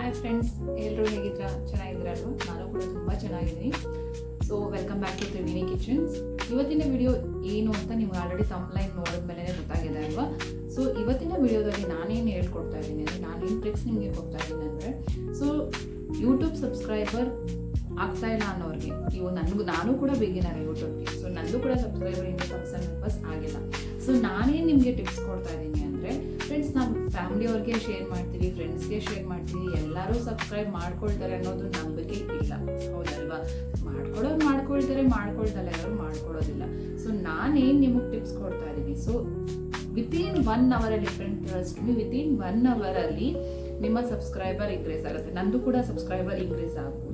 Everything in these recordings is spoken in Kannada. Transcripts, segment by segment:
ಹಾಯ್ ಫ್ರೆಂಡ್ಸ್, ಎಲ್ಲರೂ ಹೇಗಿದ್ದೀರಾ? ಚೆನ್ನಾಗಿದ್ದೀರಾ ಅಲ್ವಾ? ನಾನು ಕೂಡ ತುಂಬ ಚೆನ್ನಾಗಿದ್ದೀನಿ. So welcome back to Triveni kitchens. ಇವತ್ತಿನ ವಿಡಿಯೋ ಏನು ಅಂತ ನಿಮ್ಗೆ ಆಲ್ರೆಡಿ ತಮ್ಲೈನ್ ನೋಡಿದ ಮೇಲೆ ಗೊತ್ತಾಗಿದೆ ಅಲ್ವಾ? ಸೊ ಇವತ್ತಿನ ವಿಡಿಯೋದಲ್ಲಿ ನಾನೇನು ಹೇಳ್ಕೊಡ್ತಾ ಇದ್ದೀನಿ ಅಂದರೆ, ನಾನೇನು ಟ್ರಿಕ್ಸ್ ನಿಮಗೆ ಕೊಡ್ತಾ ಇದ್ದೀನಿ ಅಂದರೆ, ಸೊ ಯೂಟ್ಯೂಬ್ ಸಬ್ಸ್ಕ್ರೈಬರ್ ಆಗ್ತಾ ಇಲ್ಲ ಅನ್ನೋರಿಗೆ, ನಾನು ಕೂಡ ಬಿಗಿನರ್ ಯೂಟ್ಯೂಬ್ಗೆ. ಸೊ ನಂದು ಕೂಡ ಸಬ್ಸ್ಕ್ರೈಬರ್ 1000 ಮೆಂಬರ್ಸ್ ಆಗಿಲ್ಲ. ಸೊ ನಾನೇನು ನಿಮಗೆ ಟಿಪ್ಸ್ ಕೊಡ್ತಾ ಇದ್ದೀನಿ ಅಂದರೆ, ಫ್ರೆಂಡ್ಸ್, ನಮ್ಮ ಫ್ಯಾಮಿಲಿಯವ್ರಿಗೆ ಶೇರ್ ಮಾಡ್ತೀವಿ, ಫ್ರೆಂಡ್ಸ್ಗೆ ಶೇರ್ ಮಾಡ್ತೀವಿ, ಎಲ್ಲರೂ ಸಬ್ಸ್ಕ್ರೈಬ್ ಮಾಡ್ಕೊಳ್ತಾರೆ ಅನ್ನೋದು ನಂಬಿಕೆ ಇಲ್ಲ, ಹೌದಲ್ವಾ? ಮಾಡ್ಕೊಳ್ತಾರೆ, ಮಾಡ್ಕೊಳ್ತಲ್ಲ, ಯಾರು ಮಾಡ್ಕೊಳ್ಳೋದಿಲ್ಲ. ಸೊ ನಾನೇನು ನಿಮಗೆ ಟಿಪ್ಸ್ ಕೊಡ್ತಾ ಇದ್ದೀನಿ. ಸೊ ವಿತಿನ್ 1 ಅವರಲ್ಲಿ, ಫ್ರೆಂಡ್ ಟ್ರಸ್ಟ್ ಮಿ, ವಿತಿನ್ 1 ಅವರಲ್ಲಿ ನಿಮ್ಮ ಸಬ್ಸ್ಕ್ರೈಬರ್ ಇನ್ಕ್ರೀಸ್ ಆಗುತ್ತೆ. ನಂದು ಕೂಡ ಸಬ್ಸ್ಕ್ರೈಬರ್ ಇನ್ಕ್ರೀಸ್ ಆಗ್ಬೋದು.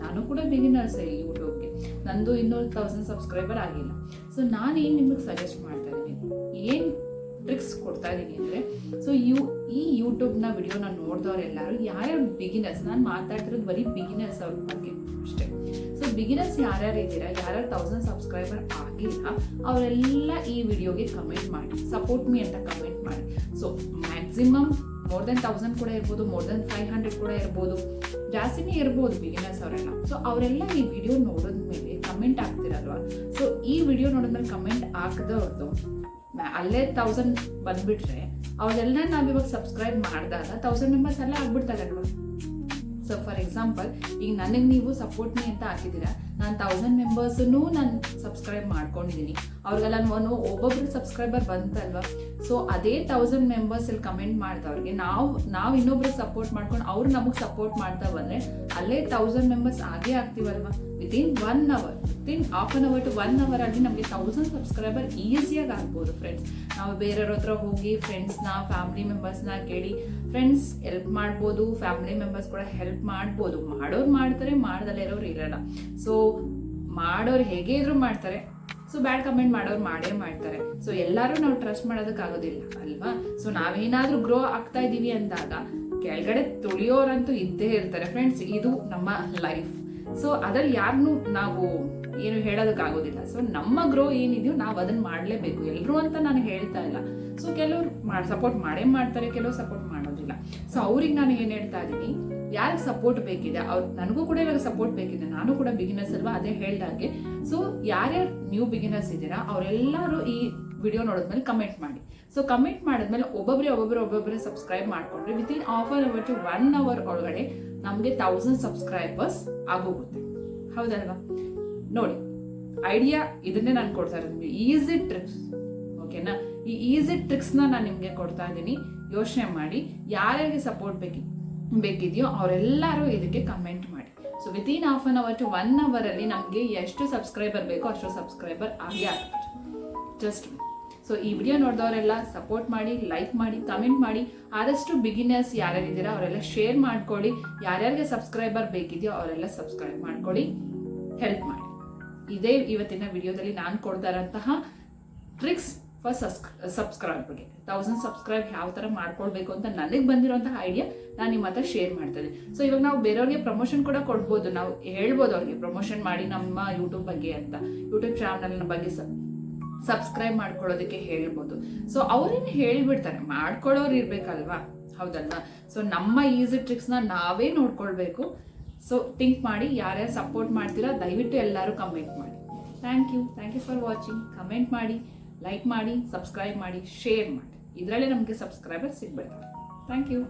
ನಾನು ಕೂಡ ಬಿಗಿನರ್ಸ್ ಯೂಟ್ಯೂಬ್ಗೆ, ನಂದು ಇನ್ನೂ 1000 ಸಬ್ಸ್ಕ್ರೈಬರ್ ಆಗಿಲ್ಲ. ಸೊ ನಾನೇನು ನಿಮಗೆ ಸಜೆಸ್ಟ್ ಮಾಡ್ತಾ ಇದ್ದೀನಿ, ಏನು ಟ್ರಿಕ್ಸ್ ಕೊಡ್ತಾ ಇದ್ದೀನಿ ಅಂದರೆ, ಸೊ ಈ ಯೂಟ್ಯೂಬ್ನ ವಿಡಿಯೋನ ನೋಡಿದವರೆಲ್ಲರೂ ಯಾರ್ಯಾರು ಬಿಗಿನರ್ಸ್, ನಾನು ಮಾತಾಡ್ತಿರೋದು ಬರೀ ಬಿಗಿನರ್ಸ್ ಅವ್ರ ಬಗ್ಗೆ ಅಷ್ಟೇ. ಸೊ ಬಿಗಿನರ್ಸ್ ಯಾರ್ಯಾರು ಇದ್ದೀರಾ, ಯಾರ್ಯಾರು 1000 ಸಬ್ಸ್ಕ್ರೈಬರ್ ಆಗಿಲ್ಲ, ಅವರೆಲ್ಲ ಈ ವಿಡಿಯೋಗೆ ಕಮೆಂಟ್ ಮಾಡಿ, ಸಪೋರ್ಟ್ ಮೀ ಅಂತ ಕಮೆಂಟ್ ಮಾಡಿ. ಸೊ ಮ್ಯಾಕ್ಸಿಮಮ್ more than 1000 ಕೂಡ ಇರ್ಬೋದು, more than 500 ಕೂಡ ಇರ್ಬೋದು, ಜಾಸ್ತಿನೇ ಇರ್ಬೋದು ಬಿಗಿನರ್ಸ್ ಅವರೆಲ್ಲ. ಸೊ ಅವರೆಲ್ಲ ಈ ವಿಡಿಯೋ ನೋಡಿದ್ಮೇಲೆ ಕಮೆಂಟ್ ಆಗ್ತಿರಲ್ವಾ? ಸೊ ಈ ವಿಡಿಯೋ ನೋಡಿದ್ಮೇಲೆ ಕಮೆಂಟ್ ಹಾಕಿದವ್ರದ್ದು ಅಲ್ಲೇ 1000 ಬಂದ್ಬಿಟ್ರೆ, ಅವ್ರೆಲ್ಲ ನಾವಿವಾಗ ಸಬ್ಸ್ಕ್ರೈಬ್ ಮಾಡಿದಾಗ 1000 ಮೆಂಬರ್ಸ್ ಎಲ್ಲ ಆಗ್ಬಿಡ್ತಾರಲ್ವಾ? ಸೊ ಫಾರ್ ಎಕ್ಸಾಂಪಲ್, ಈಗ ನನಗೆ ನೀವು ಸಪೋರ್ಟ್ ಮೀ ಅಂತ ಹಾಕಿದ್ದೀರಾ, ನಾನು 1000 ಮೆಂಬರ್ಸನ್ನು ನಾನು ಸಬ್ಸ್ಕ್ರೈಬ್ ಮಾಡ್ಕೊಂಡಿದ್ದೀನಿ, ಅವ್ರಿಗೆಲ್ಲ ಒಬ್ಬೊಬ್ರು ಸಬ್ಸ್ಕ್ರೈಬರ್ ಬಂತಲ್ವಾ? ಸೊ ಅದೇ 1000 ಮೆಂಬರ್ಸ್ ಇಲ್ಲಿ ಕಮೆಂಟ್ ಮಾಡ್ದವ್ರಿಗೆ ನಾವು ಇನ್ನೊಬ್ರಿಗೆ ಸಪೋರ್ಟ್ ಮಾಡ್ಕೊಂಡು ಅವ್ರು ನಮಗೆ ಸಪೋರ್ಟ್ ಮಾಡ್ತಾ ಬಂದರೆ ಅಲ್ಲೇ 1000 ಮೆಂಬರ್ಸ್ ಆಗೇ ಆಗ್ತೀವಲ್ವಾ? Within 1 hour, within half an hour to 1 hour ಆಗಿ ನಮಗೆ 1000 ಸಬ್ಸ್ಕ್ರೈಬರ್ ಈಸಿಯಾಗಿ ಆಗ್ಬೋದು ಫ್ರೆಂಡ್ಸ್. ನಾವು ಬೇರೆಯವ್ರ ಹತ್ರ ಹೋಗಿ ಫ್ರೆಂಡ್ಸ್ನ, ಫ್ಯಾಮಿಲಿ ಮೆಂಬರ್ಸ್ನ ಕೇಳಿ ಫ್ರೆಂಡ್ಸ್ ಹೆಲ್ಪ್ ಮಾಡ್ಬೋದು, ಫ್ಯಾಮಿಲಿ ಮೆಂಬರ್ಸ್ ಕೂಡ ಹೆಲ್ಪ್ ಮಾಡ್ಬೋದು. ಮಾಡೋರು ಮಾಡ್ತಾರೆ, ಮಾಡ್ದಲ್ಲೇ ಇರೋರು ಇರಲ್ಲ. ಸೊ ಮಾಡೋರು ಹೇಗೆ ಇದ್ರು ಮಾಡ್ತಾರೆ, ಸೊ ಬ್ಯಾಡ್ ಕಮೆಂಟ್ ಮಾಡೋರು ಮಾಡೇ ಮಾಡ್ತಾರೆ. ಸೊ ಎಲ್ಲರೂ ನಾವು ಟ್ರಸ್ಟ್ ಮಾಡೋದಕ್ಕಾಗೋದಿಲ್ಲ ಅಲ್ವಾ? ಸೊ ನಾವೇನಾದ್ರೂ ಗ್ರೋ ಆಗ್ತಾ ಇದ್ದೀವಿ ಅಂದಾಗ ಕೆಳಗಡೆ ತುಳಿಯೋರಂತೂ ಇದ್ದೇ ಇರ್ತಾರೆ ಫ್ರೆಂಡ್ಸ್. ಇದು ನಮ್ಮ ಲೈಫ್. ಸೊ ಅದ್ರಲ್ಲಿ ಯಾರನ್ನೂ ನಾವು ಏನು ಹೇಳೋದಕ್ಕಾಗೋದಿಲ್ಲ. ಸೊ ನಮ್ಮ ಗ್ರೋ ಏನಿದೆಯೋ ನಾವು ಅದನ್ನ ಮಾಡಲೇಬೇಕು. ಎಲ್ಲರೂ ಅಂತ ನಾನು ಹೇಳ್ತಾ ಇಲ್ಲ. ಸೊ ಕೆಲವ್ರು ಸಪೋರ್ಟ್ ಮಾಡೇ ಮಾಡ್ತಾರೆ, ಕೆಲವ್ರು ಸಪೋರ್ಟ್ ಮಾಡೋದಿಲ್ಲ. ಸೊ ಅವ್ರಿಗೆ ನಾನು ಏನು ಹೇಳ್ತಾ ಇದ್ದೀನಿ, ಯಾರಿಗೆ ಸಪೋರ್ಟ್ ಬೇಕಿದೆ ನನಗೂ ಕೂಡ ಇವಾಗ ಸಪೋರ್ಟ್ ಬೇಕಿದೆ, ನಾನು ಕೂಡ ಬಿಗಿನರ್ಸ್ ಅಲ್ವಾ? ಅದೇ ಹೇಳ್ದಾಗೆ. ಸೊ ಯಾರ್ಯಾರು ನ್ಯೂ ಬಿಗಿನರ್ಸ್ ಇದ್ದೀರಾ ಅವರೆಲ್ಲರೂ ಈ ವಿಡಿಯೋ ನೋಡಿದ್ಮೇಲೆ ಕಮೆಂಟ್ ಮಾಡಿ. ಸೊ ಕಮೆಂಟ್ ಮಾಡಿದ್ಮೇಲೆ ಒಬ್ಬೊಬ್ಬರೇ ಸಬ್ಸ್ಕ್ರೈಬ್ ಮಾಡ್ಕೊಂಡ್ರೆ within half an hour to 1 hour ಒಳಗಡೆ ನಮಗೆ 1000 ಸಬ್ಸ್ಕ್ರೈಬರ್ಸ್ ಆಗೋಗುತ್ತೆ, ಹೌದಲ್ವಾ? ನೋಡಿ, ಐಡಿಯಾ ಇದನ್ನೇ ನಾನು ಕೊಡ್ತಾ ಇರೋದು, ಈಸಿ ಟ್ರಿಕ್ಸ್. ಓಕೆನಾ? ಈ ಈಸಿ ಟ್ರಿಕ್ಸ್ನ ನಾನು ನಿಮಗೆ ಕೊಡ್ತಾ ಇದ್ದೀನಿ. ಯೋಚನೆ ಮಾಡಿ, ಯಾರ್ಯಾರಿಗೆ ಸಪೋರ್ಟ್ ಬೇಕಿದೆಯೋ ಅವರೆಲ್ಲರೂ ಇದಕ್ಕೆ ಕಮೆಂಟ್ ಮಾಡಿ. So within half an hour to 1 ಅವರಲ್ಲಿ ನಮಗೆ ಎಷ್ಟು ಸಬ್ಸ್ಕ್ರೈಬರ್ ಬೇಕೋ ಅಷ್ಟು ಸಬ್ಸ್ಕ್ರೈಬರ್ ಆಗೇ ಆಗ್ತಾರೆ. ಜಸ್ಟ್ ಸೊ ಈ ವಿಡಿಯೋ ನೋಡಿದವರೆಲ್ಲ ಸಪೋರ್ಟ್ ಮಾಡಿ, ಲೈಕ್ ಮಾಡಿ, ಕಮೆಂಟ್ ಮಾಡಿ. ಆದಷ್ಟು ಬಿಗಿನರ್ಸ್ ಯಾರ್ಯಾರಿದ್ದೀರಾ ಅವರೆಲ್ಲ ಶೇರ್ ಮಾಡ್ಕೊಳ್ಳಿ. ಯಾರ್ಯಾರಿಗೆ ಸಬ್ಸ್ಕ್ರೈಬರ್ ಬೇಕಿದೆಯೋ ಅವರೆಲ್ಲ ಸಬ್ಸ್ಕ್ರೈಬ್ ಮಾಡ್ಕೊಳ್ಳಿ, ಹೆಲ್ಪ್ ಮಾಡಿ. ಇದೇ ಇವತ್ತಿನ ವಿಡಿಯೋದಲ್ಲಿ ನಾನು ಕೊಡ್ತಾ ಇರೋಂತಹ ಟ್ರಿಕ್ಸ್ ಫಾರ್ ಸಬ್ಸ್ಕ್ರೈಬರ್ಗೆ. 1000 ಸಬ್ಸ್ಕ್ರೈಬ್ ಯಾವ ಥರ ಮಾಡ್ಕೊಳ್ಬೇಕು ಅಂತ ನನಗೆ ಬಂದಿರೋಂತಹ ಐಡಿಯಾ ನಾನು ನಿಮ್ಮ ಹತ್ರ ಶೇರ್ ಮಾಡ್ತೀನಿ. ಸೊ ಇವಾಗ ನಾವು ಬೇರೆಯವ್ರಿಗೆ ಪ್ರಮೋಷನ್ ಕೂಡ ಕೊಡ್ಬೋದು, ನಾವು ಹೇಳ್ಬೋದು ಅವ್ರಿಗೆ ಪ್ರಮೋಷನ್ ಮಾಡಿ ನಮ್ಮ ಯೂಟ್ಯೂಬ್ ಬಗ್ಗೆ ಅಂತ, ಯೂಟ್ಯೂಬ್ ಚಾನಲ್ನ ಬಗ್ಗೆ ಸಬ್ಸ್ಕ್ರೈಬ್ ಮಾಡ್ಕೊಳ್ಳೋದಕ್ಕೆ ಹೇಳ್ಬೋದು. ಸೊ ಅವ್ರೇನು ಹೇಳ್ಬಿಡ್ತಾರೆ, ಮಾಡ್ಕೊಳ್ಳೋರು ಇರ್ಬೇಕಲ್ವಾ? ಹೌದಲ್ವಾ? ಸೊ ನಮ್ಮ ಈಸಿ ಟ್ರಿಕ್ಸ್ನ ನಾವೇ ನೋಡ್ಕೊಳ್ಬೇಕು. ಸೊ ಥಿಂಕ್ ಮಾಡಿ, ಯಾರ್ಯಾರು ಸಪೋರ್ಟ್ ಮಾಡ್ತೀರಾ ದಯವಿಟ್ಟು ಎಲ್ಲರೂ ಕಮೆಂಟ್ ಮಾಡಿ. Thank you for watching. Comment ಮಾಡಿ, ಲೈಕ್ ಮಾಡಿ, ಸಬ್ಸ್ಕ್ರೈಬ್ ಮಾಡಿ, ಶೇರ್ ಮಾಡಿ. ಇದರಲ್ಲೇ ನಮಗೆ ಸಬ್ಸ್ಕ್ರೈಬರ್ ಸಿಗ್ಬೇಕು. Thank you.